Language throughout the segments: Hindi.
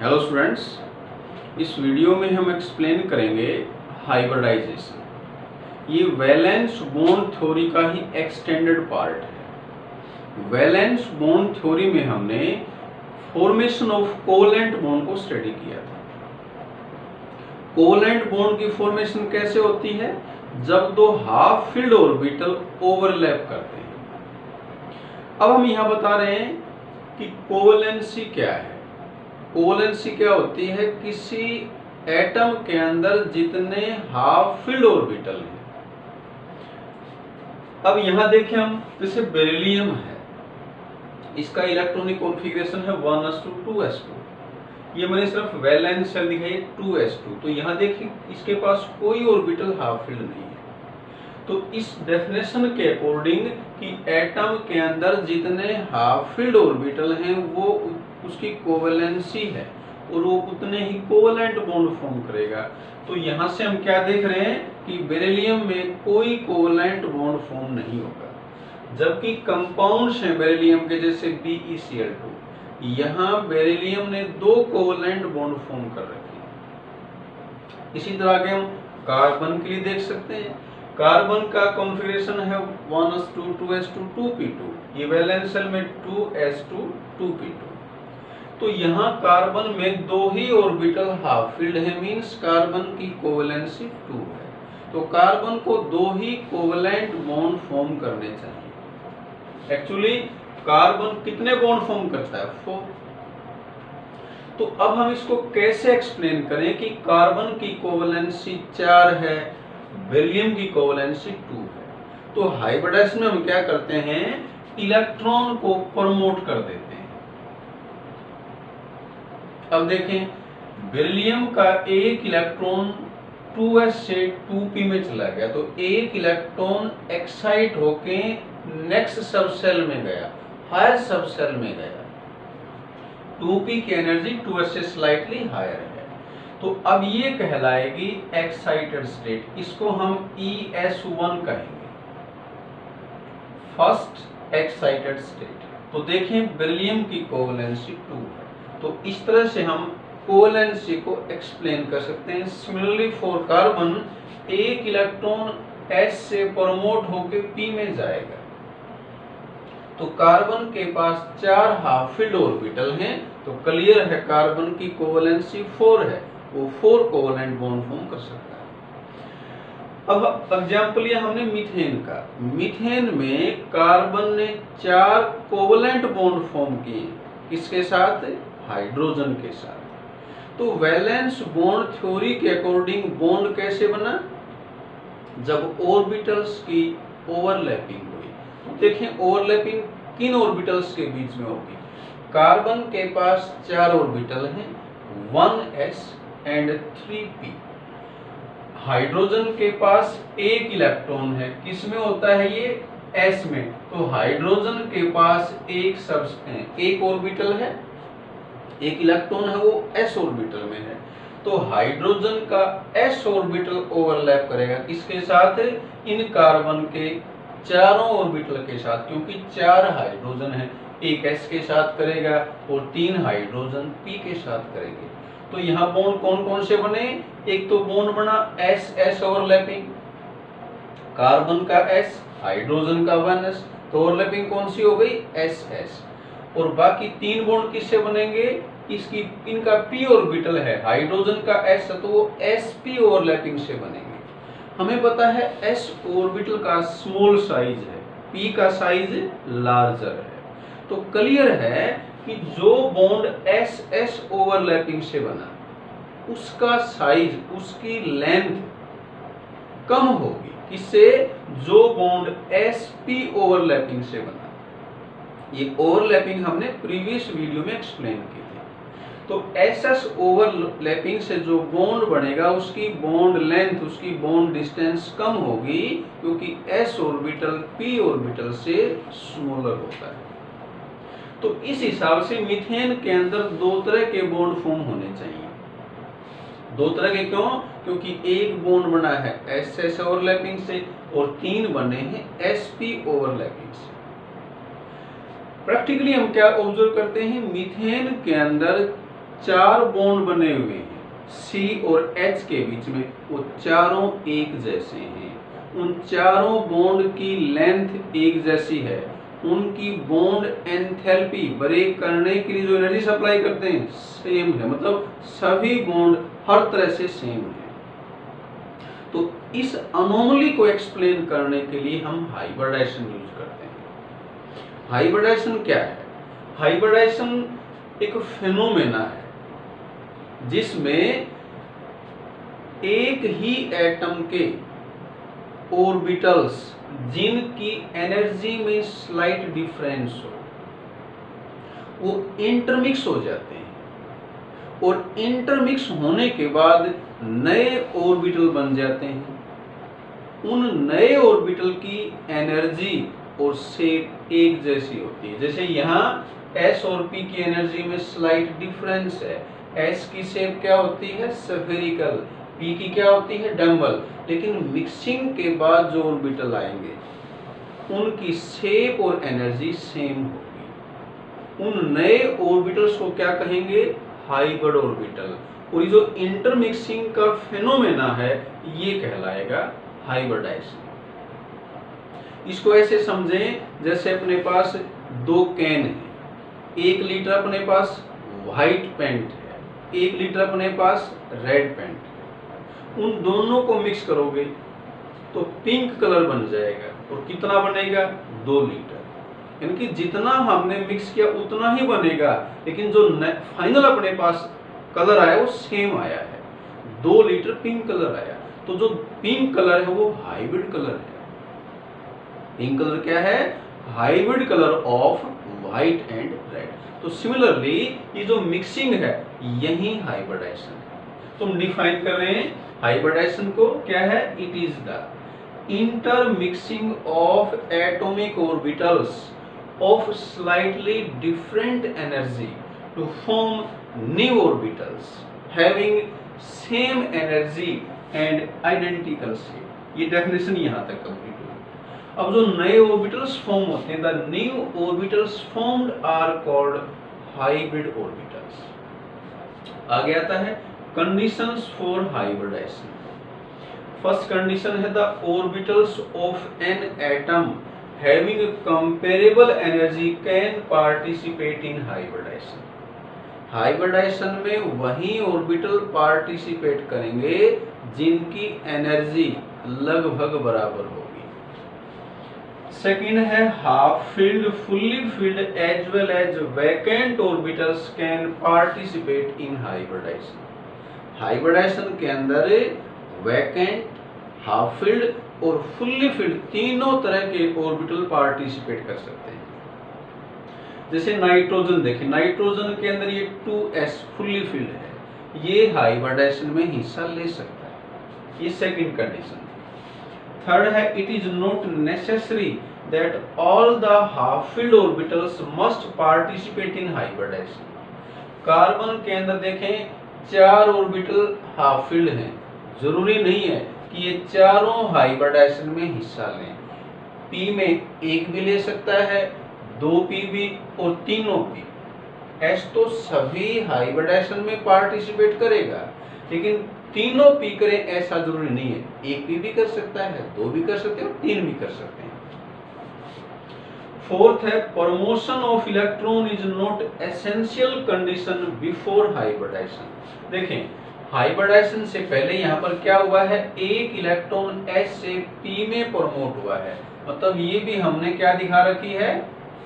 हेलो स्टूडेंट्स, इस वीडियो में हम एक्सप्लेन करेंगे हाइब्रिडाइजेशन। ये वैलेंस बॉन्ड थ्योरी का ही एक्सटेंडेड पार्ट है। वैलेंस बॉन्ड थ्योरी में हमने फॉर्मेशन ऑफ कोवेलेंट बॉन्ड को स्टडी किया था। कोवेलेंट बॉन्ड की फॉर्मेशन कैसे होती है? जब दो हाफ फील्ड ऑर्बिटल ओवरलैप करते हैं। अब हम यहां बता रहे हैं कि कोवेलेंसी क्या है। कोवेलेंसी क्या होती है? किसी एटम के अंदर जितने हाफ फील्ड ऑर्बिटल हैं। अब यहां देखें हम, जैसे बेरिलियम है, इसका इलेक्ट्रॉनिक कॉन्फ़िगरेशन है 1s2 ये मैंने सिर्फ वैलेंस शेल दिखाई 2s2। तो यहां देखिए इसके पास कोई ऑर्बिटल हाफ फील्ड नहीं है। तो इस डेफिनेशन के अकॉर्डिंग कि एटम के अंदर जितने हाफ फील्ड ऑर्बिटल हैं वो उसकी कोवेलेंसी है और वो उतने ही कोवेलेंट बॉन्ड फॉर्म करेगा। तो यहाँ से हम क्या देख रहे हैं कि बेरिलियम में कोई कोवेलेंट बॉन्ड फॉर्म नहीं होगा, जबकि कंपाउंड्स हैं बेरिलियम के जैसे BeCl2, यहाँ बेरिलियम ने दो कोवेलेंट बॉन्ड फॉर्म कर रखे हैं। इसी तरह के हम कार्बन के लिए देख सकते हैं। कार्बन का कॉन्फ़िगरेशन है 1s2 2s2 2p2, ये वैलेंस शेल में 2s2 2p2। तो यहाँ कार्बन में दो ही ऑर्बिटल हाफ फील्ड है, मींस कार्बन की कोवेलेंसी 2 है। तो कार्बन को दो ही कोवेलेंट बॉन्ड फॉर्म करने चाहिए। एक्चुअली कार्बन कितने बॉन्ड फॉर्म करता है? 4। तो अब हम इसको कैसे एक्सप्लेन करें कि कार्बन की कोवेलेंसी 4 है, बेरिलियम की कोवेलेंसी 2 है। तो हाइब्रिडाइजेशन में हम क्या करते हैं? इलेक्ट्रॉन को प्रमोट कर देते हैं। अब देखें, बेरिलियम का एक इलेक्ट्रॉन 2s से 2p में चला गया, तो एक इलेक्ट्रॉन एक्साइट होके नेक्स्ट सबसेल में गया, हायर सबसेल में गया। 2p की एनर्जी 2s से स्लाइटली हायर है, तो अब ये कहलाएगी एक्साइटेड स्टेट। इसको हम ES1 कहेंगे, फर्स्ट एक्साइटेड स्टेट। तो देखें बेरिलियम की कोवेलेंसी 2 है। तो इस तरह से हम कोवेलेंसी को एक्सप्लेन कर सकते हैं। सिमिलरली फॉर कार्बन, एक इलेक्ट्रॉन S से प्रमोट होकर P में जाएगा, तो कार्बन के पास 4 हाफ फील्ड ऑर्बिटल हैं, तो क्लियर है कार्बन की कोवेलेंसी 4 है, वो 4 कोवेलेंट बॉन्ड फॉर्म कर सकता है। अब एग्जांपल लिया हमने मीथेन का। मीथेन में कार्बन ने 4 कोवेलेंट बॉन्ड फॉर्म किए, किसके साथ? हाइड्रोजन के साथ। तो वैलेंस बॉन्ड थ्योरी के अकॉर्डिंग बॉन्ड कैसे बना? जब ऑर्बिटल्स की ओवरलैपिंग हुई। देखें ओवरलैपिंग किन ऑर्बिटल्स के बीच में होगी? कार्बन के पास 4 ऑर्बिटल हैं, 1s एंड 3p। हाइड्रोजन के पास एक इलेक्ट्रॉन है, किसमें होता है ये? s में। तो हाइड्रोजन के पास एक ऑर्बिटल है, एक इलेक्ट्रॉन है, वो s ऑर्बिटल में है। तो हाइड्रोजन का s ऑर्बिटल ओवरलैप करेगा किसके साथ? इन कार्बन के चारों ऑर्बिटल के साथ, क्योंकि 4 हाइड्रोजन है, एक s के साथ करेगा और 3 हाइड्रोजन p के साथ करेंगे। तो यहाँ बॉन्ड कौन कौन से बने? एक तो बॉन्ड बना s ओवरलैपिंग, कार्बन का s, हाइड्रोजन का 1s, तो ओवरलैपिंग कौन सी हो गई? s। और बाकी 3 बॉन्ड किससे बनेंगे? इनका p ऑर्बिटल है, हाइड्रोजन का s, तो वो sp ओवरलैपिंग से बनेंगे। हमें पता है s ऑर्बिटल का स्मॉल साइज है, p का साइज लार्जर है। तो क्लियर है कि जो बॉन्ड s ओवरलैपिंग से बना उसका साइज, उसकी लेंथ कम होगी, किससे? जो बॉन्ड sp ओवरलैपिंग से बना। ये ओवरलैपिंग हमने प्रीवियस वीडियो में एक्सप्लेन की थी। तो SS ओवरलैपिंग से जो बॉन्ड बनेगा उसकी बॉन्ड लेंथ, उसकी बॉन्ड डिस्टेंस कम होगी, क्योंकि s ऑर्बिटल p ऑर्बिटल से स्मॉलर होता है। तो इस हिसाब से मीथेन के अंदर 2 तरह के बॉन्ड फॉर्म होने चाहिए। 2 तरह के क्यों? क्योंकि एक बॉन्ड बना है SS ओवरलैपिंग से और 3 बने हैं sp ओवरलैपिंग से। प्रैक्टिकली हम क्या ऑब्जर्व करते हैं? मीथेन के अंदर 4 बॉन्ड बने हुए हैं C और H के बीच में, वो चारों एक जैसे हैं। उन चारों बॉन्ड की लेंथ एक जैसी है, उनकी बॉन्ड एंथैल्पी ब्रेक करने के लिए जो एनर्जी सप्लाई करते हैं सेम है, मतलब सभी बॉन्ड हर तरह से सेम है। तो इस अनोमली को एक्सप्लेन करने के लिए हम हाइब्रिडाइजेशन यूज करते हैं। हाइब्रिडाइजेशन क्या है? हाइब्रिडाइजेशन एक फेनोमेना है जिसमें एक ही एटम के ऑर्बिटल्स जिनकी एनर्जी में स्लाइट डिफरेंस हो, वो इंटरमिक्स हो जाते हैं, और इंटरमिक्स होने के बाद नए ऑर्बिटल बन जाते हैं। उन नए ऑर्बिटल की एनर्जी और शेप एक जैसी होती है। जैसे यहाँ S और P की एनर्जी में स्लाइट डिफरेंस है। S की शेप क्या होती है? स्फेरिकल। P की क्या होती है? डम्बल। लेकिन मिक्सिंग के बाद जो ऑर्बिटल आएंगे उनकी शेप और एनर्जी सेम होगी। उन नए ऑर्बिटल्स को क्या कहेंगे? Hybrid orbital. और ये जो इंटरमिक्सिंग का फेनोमेना है ये कहलाएगा हाइब्रिडाइजेशन। इसको ऐसे समझें जैसे अपने पास 2 कैन है, 1 लीटर अपने पास व्हाइट पेंट है, 1 लीटर अपने पास रेड पेंट है। उन दोनों को मिक्स करोगे तो पिंक कलर बन जाएगा, और कितना बनेगा? 2 लीटर। यानी कि जितना हमने मिक्स किया उतना ही बनेगा, लेकिन जो फाइनल अपने पास कलर आया वो सेम आया है। 2 लीटर पिंक कलर आया। तो जो पिंक कलर है वो हाइब्रिड कलर है। पिंक कलर क्या है? Hybrid colour of white and red. तो सिमिलरली ये जो मिक्सिंग है यही हाइब्रिडाइजेशन है। तो हम डिफाइन कर रहे हैं हाइब्रिडाइजेशन को, क्या है? It is the intermixing of atomic orbitals of slightly different energy to form new orbitals having same energy and identical shape। ये डेफिनेशन यहाँ तक कंप्लीट हुई। अब जो नए ऑर्बिटल्स फॉर्म होते हैं, the new orbitals formed are called hybrid orbitals. आगे आता है conditions for hybridization. First condition है the orbitals of an atom having a comparable energy can participate in hybridization। Hybridization में वही ऑर्बिटल पार्टिसिपेट करेंगे जिनकी एनर्जी लगभग बराबर होगी। सेकंड है half filled, fully filled as well as vacant orbitals can participate in hybridisation. Hybridisation के अंदर वैकेंट, हाफ फिल्ड और फुल्ली फिल्ड तीनों तरह के ऑर्बिटल पार्टिसिपेट कर सकते हैं। जैसे नाइट्रोजन देखिए, नाइट्रोजन के अंदर ये 2s फुल्ली फिल्ड है, ये हाइब्रिडाइजेशन में हिस्सा ले सकता है। ये सेकंड कंडीशन। थर्ड है it is not necessary that all the half filled orbitals must participate in hybridisation. Carbon के अंदर देखें 4 ऑर्बिटल हाफ फिल्ड हैं, जरूरी नहीं है कि ये चारों हाइब्रिडाइजेशन में हिस्सा लें। P में 1 भी ले सकता है, 2p भी और तीनों p। S तो सभी हाइब्रिडाइजेशन में पार्टिसिपेट करेगा, लेकिन तीनों p करें ऐसा जरूरी नहीं है। 1p भी कर सकता है, 2 भी कर सकते हैं और 3 भी कर सकते हैं। फोर्थ है promotion of electron is not essential condition before hybridisation. देखें हाइब्रिडाइजेशन से पहले यहाँ पर क्या हुआ है? एक इलेक्ट्रॉन S से P में प्रमोट हुआ है, मतलब ये भी हमने क्या दिखा रखी है?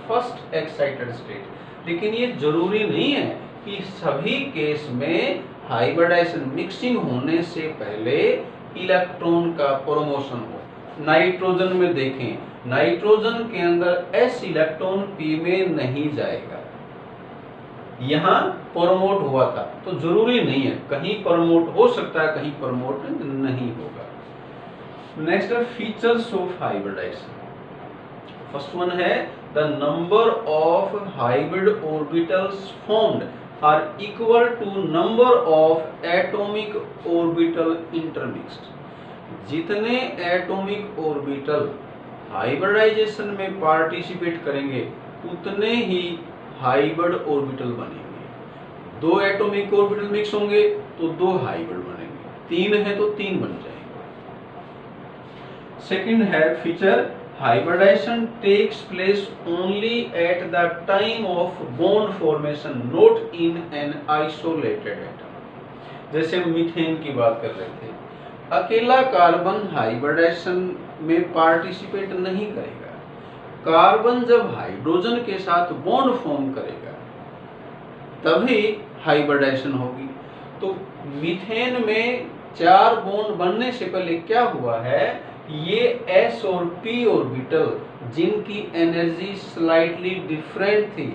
First excited state. लेकिन ये जरूरी नहीं है कि सभी केस में हाइब्रिडाइजेशन मिक्सिंग होने से पहले इलेक्ट्रॉन का प्रमोशन हो। नाइट्रोजन में देखें, नाइट्रोजन के अंदर S इलेक्ट्रॉन P में नहीं जाएगा, यहाँ प्रमोट हुआ था, तो जरूरी नहीं है, कहीं प्रमोट हो सकता है, कहीं प्रमोट नहीं होगा। नेक्स्ट है features of hybridization. First one है the number of hybrid orbitals formed are equal to number of atomic orbital intermixed. जितने एटॉमिक ऑर्बिटल हाइब्रिडाइजेशन में पार्टिसिपेट करेंगे उतने ही हाइब्रिड ऑर्बिटल बनेंगे। 2 एटॉमिक ऑर्बिटल मिक्स होंगे तो 2 हाइब्रिड बनेंगे, 3 है तो 3 बन जाएंगे। सेकंड है feature, hybridisation takes place only at the time of bond formation, not in an isolated atom. जैसे हम मीथेन की बात कर रहे थे, अकेला कार्बन हाइब्रिडाइजेशन में पार्टिसिपेट नहीं करेगा। कार्बन जब हाइड्रोजन के साथ बॉन्ड फॉर्म करेगा तभी हाइब्रिडाइजेशन होगी। तो मीथेन में 4 बॉन्ड बनने से पहले क्या हुआ है, ये s और p ऑर्बिटल जिनकी एनर्जी स्लाइटली डिफरेंट थी,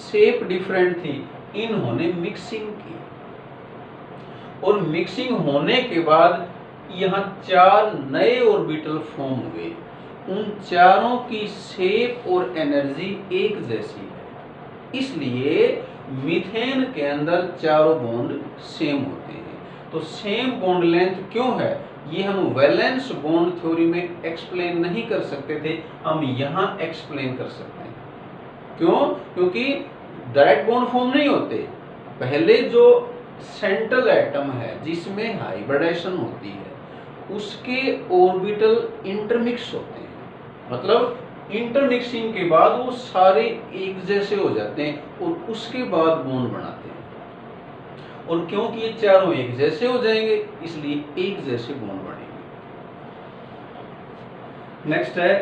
शेप डिफरेंट थी, इन्होंने मिक्सिंग की और मिक्सिंग होने के बाद यहाँ 4 नए ऑर्बिटल फॉर्म हुए। उन चारों की शेप और एनर्जी एक जैसी है, इसलिए मीथेन के अंदर चारों बॉन्ड सेम होते हैं। तो सेम बॉन्ड लेंथ क्यों है, ये हम वैलेंस बॉन्ड थ्योरी में एक्सप्लेन नहीं कर सकते थे, हम यहाँ एक्सप्लेन कर सकते हैं। क्यों? क्योंकि डायरेक्ट बॉन्ड फॉर्म नहीं होते। पहले जो सेंट्रल एटम है जिसमें हाइब्रिडाइजेशन होती है, उसके ऑर्बिटल इंटरमिक्स होते हैं, मतलब इंटरमिक्सिंग के बाद वो सारे एक जैसे हो जाते हैं और उसके बाद बॉन्ड बनाते हैं। और क्योंकि ये चारों एक जैसे हो जाएंगे इसलिए एक जैसे बॉन्ड बनेंगे। नेक्स्ट है,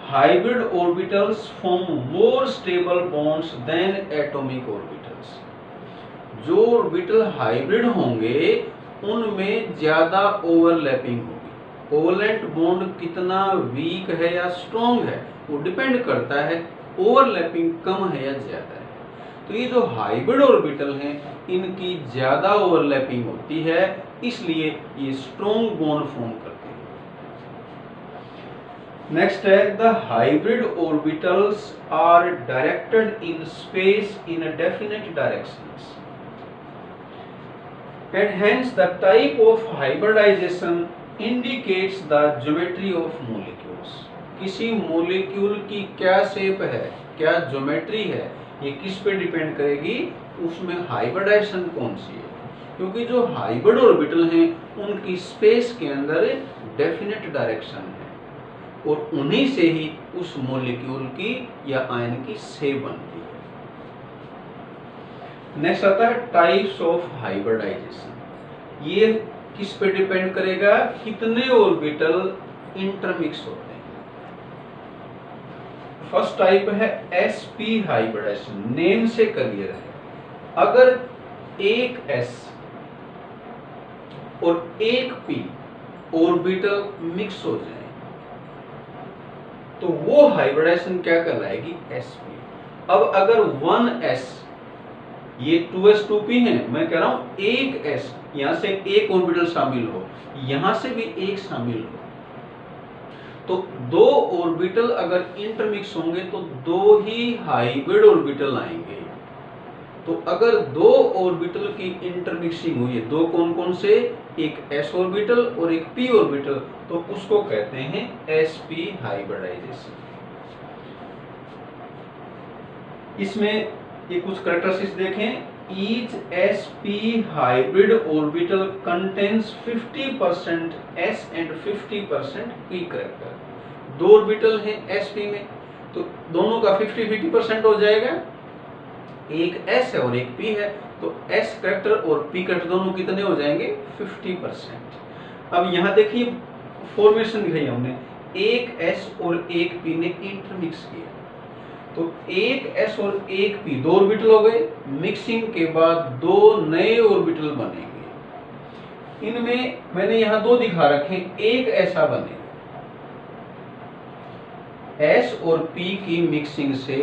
hybrid orbitals form more stable bonds than atomic orbitals. जो ऑर्बिटल हाइब्रिड होंगे उनमें ज्यादा ओवरलैपिंग होगी। कोवलेंट बॉन्ड कितना वीक है या स्ट्रॉन्ग है वो डिपेंड करता है ओवरलैपिंग कम है या ज्यादा है। तो ये जो हाइब्रिड ऑर्बिटल हैं इनकी ज्यादा ओवरलैपिंग होती है, इसलिए ये स्ट्रॉन्ग बॉन्ड फॉर्म करते हैं। नेक्स्ट है, the hybrid orbitals are directed in space in definite directions and hence the type of hybridization indicates the geometry of molecules। किसी मोलिक्यूल की क्या शेप है, क्या ज्योमेट्री है, ये किस पे डिपेंड करेगी, उसमें हाइब्रिडाइजेशन कौन सी है। क्योंकि जो हाइब्रिड ऑर्बिटल हैं उनकी स्पेस के अंदर डेफिनेट डायरेक्शन है और उन्हीं से ही उस मोलिक्यूल की या आयन की शेप बनती है। नेक्स्ट आता है टाइप्स ऑफ हाइब्रिडाइजेशन। ये किस पे डिपेंड करेगा, कितने ऑर्बिटल इंटरमिक्स होते हैं। फर्स्ट टाइप है sp हाइब्रिडाइजेशन, नेम से क्लियर है। अगर एक s और एक p ऑर्बिटल मिक्स हो जाए तो वो हाइब्रिडाइजेशन क्या कहलाएगी, sp। अब अगर 1s, ये 2s 2p है, मैं कह रहा हूं एक s, यहां से एक ऑर्बिटल शामिल हो, यहां से भी एक शामिल हो, तो 2 ऑर्बिटल अगर इंटरमिक्स होंगे तो 2 ही हाइब्रिड ऑर्बिटल आएंगे। तो अगर 2 ऑर्बिटल की इंटरमिक्सिंग हुई है, 2 कौन कौन से, एक s ऑर्बिटल और एक p ऑर्बिटल, तो उसको कहते हैं sp हाइब्रिडाइजेशन। इसमें ये कुछ कैरेक्टरिस्टिक्स देखें। Each sp hybrid orbital contains 50% s and 50% p character. 2 orbital हैं sp में तो दोनों का 50-50% हो जाएगा। एक s है और एक p है तो s कैरेक्टर और p कैरेक्टर दोनों कितने हो जाएंगे, 50%। अब यहाँ देखिए फॉर्मेशन दिखाई हमने, एक s और एक p ने इंटरमिक्स किया तो एक s और एक p 2 ऑर्बिटल हो गए। मिक्सिंग के बाद 2 नए ऑर्बिटल बनेंगे। इनमें मैंने यहाँ 2 दिखा रखे, एक ऐसा बनेगा, s और p की मिक्सिंग से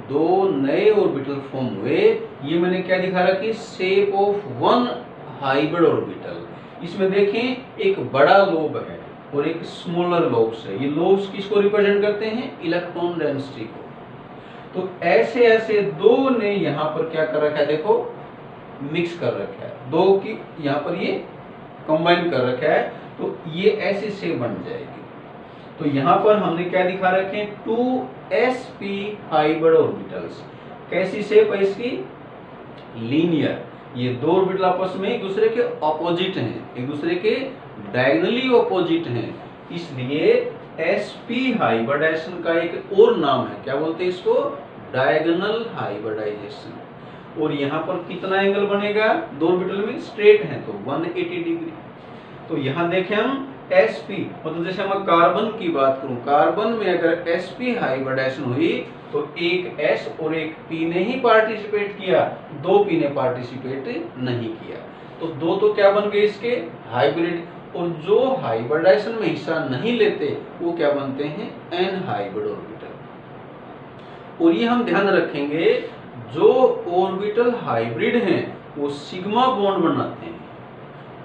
2 नए ऑर्बिटल फॉर्म हुए। ये मैंने क्या दिखा रखी, शेप ऑफ 1 हाइब्रिड ऑर्बिटल। इसमें देखें एक बड़ा लोब है और एक स्मॉलर लोब्स है। ये लोब्स किसको रिप्रेजेंट करते हैं, इलेक्ट्रॉन डेंसिटी को। तो ऐसे ऐसे 2 ने यहाँ पर क्या कर रखा है, देखो मिक्स कर रखा है, 2 की यहाँ पर ये कंबाइन कर रखा है, तो ये ऐसे शेप बन जाएगी। तो यहाँ पर हमने क्या दिखा रखे हैं, 2sp हाइब्रिड ऑर्बिटल्स। कैसी शेप है इसकी, लीनियर, ये दो ऑर्बिटल आपस में एक दूसरे के ऑपोजिट हैं, एक दूसरे के डायगोनली ऑपोजिट हैं, इसलिए sp हाइब्रिडाइजेशन का एक और नाम है, क्या बोलते हैं इसको, डायगोनल हाइब्रिडाइजेशन। और यहाँ पर कितना एंगल बनेगा, दो ऑर्बिटल में स्ट्रेट है तो 180 डिग्री। तो यहाँ देखें हम sp, मतलब जैसे मैं कार्बन की बात करूं, कार्बन में अगर sp हाइब्रिडाइजेशन हुई तो एक s और एक p ने ही पार्टिसिपेट किया, दो p ने पार्टिसिपेट नहीं किया, तो दो तो क्या बन गए इसके, हाइब्रिड। और जो हाइब्रिडाइजेशन में हिस्सा नहीं लेते वो क्या बनते हैं, एनहाइब्रिड ऑर्बिटल। और ये हम ध्यान रखेंगे, जो ऑर्बिटल हाइब्रिड हैं वो सिग्मा बॉन्ड बनाते हैं,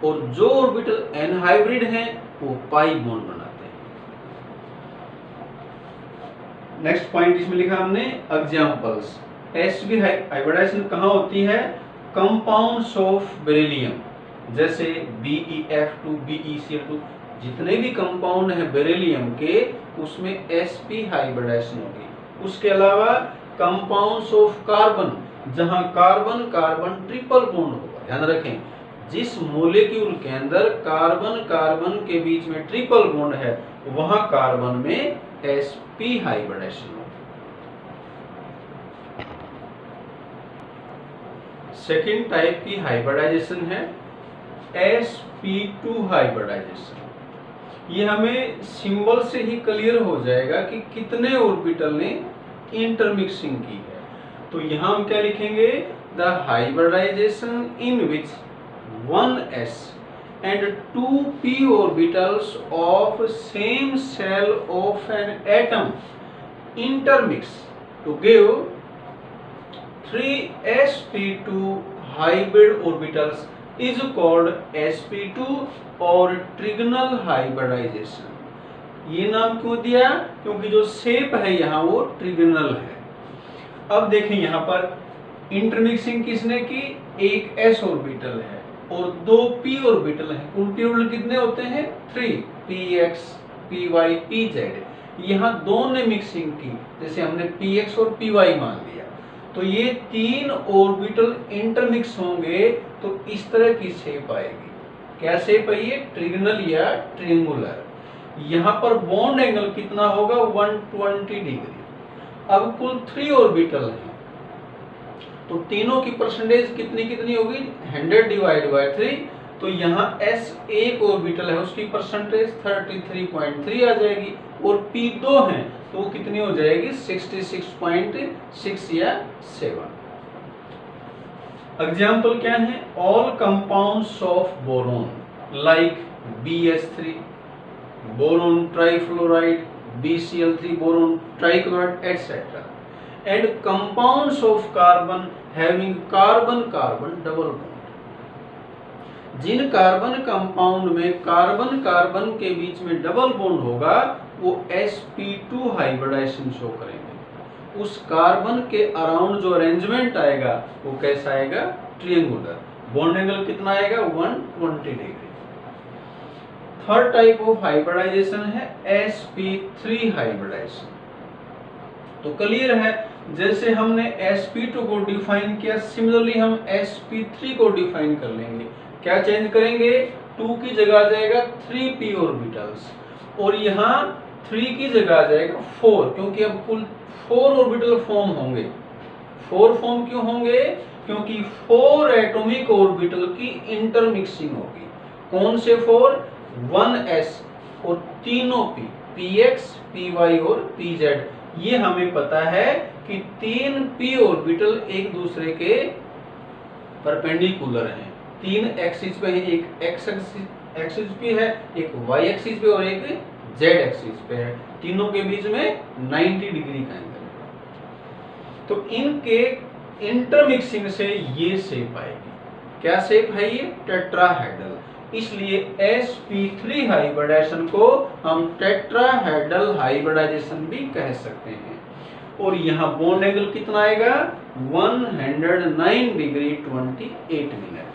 और जो ऑर्बिटल एनहाइब्रिड हैं वो पाई बॉन्ड बनाते हैं। नेक्स्ट पॉइंट इसमें लिखा हमने एग्जांपल्स। sp हाइब्रिडाइजेशन कहाँ होती है, कंपाउंड्स ऑफ बेरिलियम, जैसे BeF2 BeCl2, जितने भी कंपाउंड है बेरिलियम के उसमें sp हाइब्रिडाइजेशन होगी। उसके अलावा कंपाउंड्स ऑफ कार्बन, जहां कार्बन कार्बन ट्रिपल बॉन्ड होगा, ध्यान रखें, जिस मॉलिक्यूल के अंदर कार्बन कार्बन के बीच में ट्रिपल बॉन्ड है वहां कार्बन में sp हाइब्रिडाइजेशन होगा। सेकेंड टाइप की हाइब्रिडाइजेशन है sp2 हाइब्रिडाइजेशन। ये हमें सिंबल से ही क्लियर हो जाएगा कि कितने ऑर्बिटल ने इंटरमिक्सिंग की है। तो यहाँ हम क्या लिखेंगे, the hybridisation in which 1s and 2p orbitals of same shell of an atom intermix to give 3sp2 hybrid orbitals is called sp2 और ट्रिगोनल हाइब्रिडाइजेशन। ये नाम क्यों दिया, क्योंकि जो शेप है यहाँ वो ट्रिगोनल है। अब देखें यहाँ पर इंटरमिक्सिंग किसने की, एक s ऑर्बिटल है और दो p ऑर्बिटल है। कुल p ऑर्बिटल कितने होते हैं, 3, px py pz। यहाँ दो ने मिक्सिंग की, जैसे हमने px और py मान लिया, तो ये तीन ऑर्बिटल इंटरमिक्स होंगे तो इस तरह की शेप आएगी। क्या शेप है ये, ट्रिगोनल या ट्रिएंगुलर। यहाँ पर बॉन्ड एंगल कितना होगा, 120 डिग्री। अब कुल 3 ऑर्बिटल हैं तो तीनों की परसेंटेज कितनी कितनी होगी, 100 डिवाइड बाय 3। तो यहाँ s एक ऑर्बिटल है उसकी परसेंटेज 33.3 आ जाएगी, और p 2 है तो वो कितनी हो जाएगी, 66.6 या 7। एग्जाम्पल क्या है, all compounds of boron like BS3 boron trifluoride, BCl3 boron trichloride etcetera, and compounds of carbon having carbon carbon double bond. जिन कार्बन कंपाउंड में कार्बन कार्बन के बीच में डबल बॉन्ड होगा वो sp2 हाइब्रिडाइजेशन शो करेंगे। उस कार्बन के अराउंड जो अरेंजमेंट आएगा वो कैसा आएगा, ट्रायंगुलर। बॉन्ड एंगल कितना आएगा, 120 degree. Third type of hybridisation है sp3 हाइब्रिडाइजेशन। तो क्लियर है, जैसे हमने sp2 को डिफाइन किया, सिमिलरली हम sp3 को डिफाइन कर लेंगे। क्या चेंज करेंगे, 2 की जगह आ जाएगा 3p ऑर्बिटल्स, और यहाँ 3 की जगह आ जाएगा 4, क्योंकि अब कुल 4 ऑर्बिटल फॉर्म होंगे। 4 फॉर्म क्यों होंगे, क्योंकि 4 एटॉमिक ऑर्बिटल की इंटरमिक्सिंग होगी। कौन से 4, 1s और तीनों p, px py और pz। ये हमें पता है कि 3 p ऑर्बिटल एक दूसरे के परपेंडिकुलर हैं, 3 एक्सिस पे है, एक x एक्सिस पे है, एक y एक्सिस पे और एक z एक्सिस पे है। तीनों के बीच में 90 डिग्री का एंगल है। तो इनके इंटरमिक्सिंग से ये शेप आएगी। क्या शेप है ये, टेट्राहेड्रल। इसलिए sp3 हाइब्रिडाइजेशन को हम टेट्राहेड्रल हाइब्रिडाइजेशन भी कह सकते हैं। और यहाँ बॉन्ड एंगल कितना आएगा, 109 डिग्री 28 मिनट।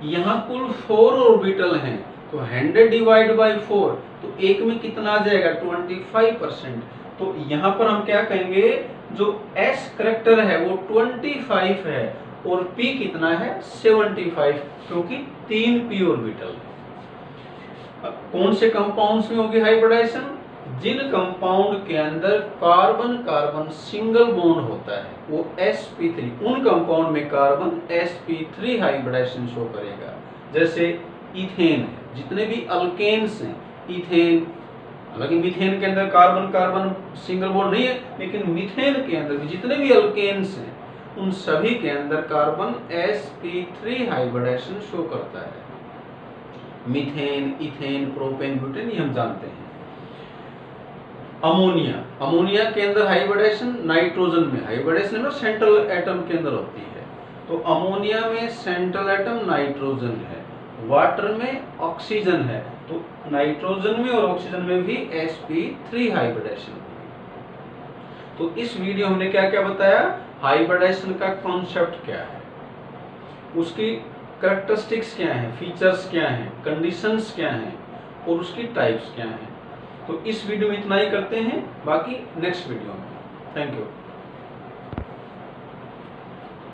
यहाँ कुल 4 ऑर्बिटल हैं तो 100 डिवाइड बाय 4, तो एक में कितना आ जाएगा, 25%। तो यहाँ पर हम क्या कहेंगे, जो S करेक्टर है वो 25 है और P कितना है 75, क्योंकि 3 p ऑर्बिटल है। कौन से कंपाउंड्स में होगी हाइब्रिडाइजेशन? जिन कंपाउंड के अंदर कार्बन कार्बन सिंगल बॉन्ड होता है वो sp3, उन कंपाउंड में कार्बन sp3 हाइब्रिडाइजेशन शो करेगा। जैसे इथेन है, जितने भी अल्केन्स हैं, इथेन, हालांकि मीथेन के अंदर कार्बन कार्बन सिंगल बॉन्ड नहीं है, लेकिन मीथेन के अंदर भी जितने भी अल्केन्स हैं उन सभी के अंदर कार्बन sp3 हाइब्रिडाइजेशन शो करता है। मीथेन, इथेन, प्रोपेन, ब्यूटेन, ये हम जानते हैं। अमोनिया, अमोनिया के अंदर हाइब्रिडाइजेशन नाइट्रोजन में, हाइब्रिडाइजेशन में सेंट्रल एटम के अंदर होती है। तो अमोनिया में सेंट्रल एटम नाइट्रोजन है, वाटर में ऑक्सीजन है, तो नाइट्रोजन में और ऑक्सीजन में भी sp3 हाइब्रिडाइजेशन होगी। तो इस वीडियो हमने क्या क्या बताया? हाइब्रिडाइजेशन का कॉन्सेप्ट क्या है, उसकी कैरेक्टरिस्टिक्स क्या है, फीचर्स क्या हैं, कंडीशंस क्या हैं और उसकी टाइप्स क्या हैं। तो इस वीडियो में इतना ही करते हैं, बाकी नेक्स्ट वीडियो में। Thank you.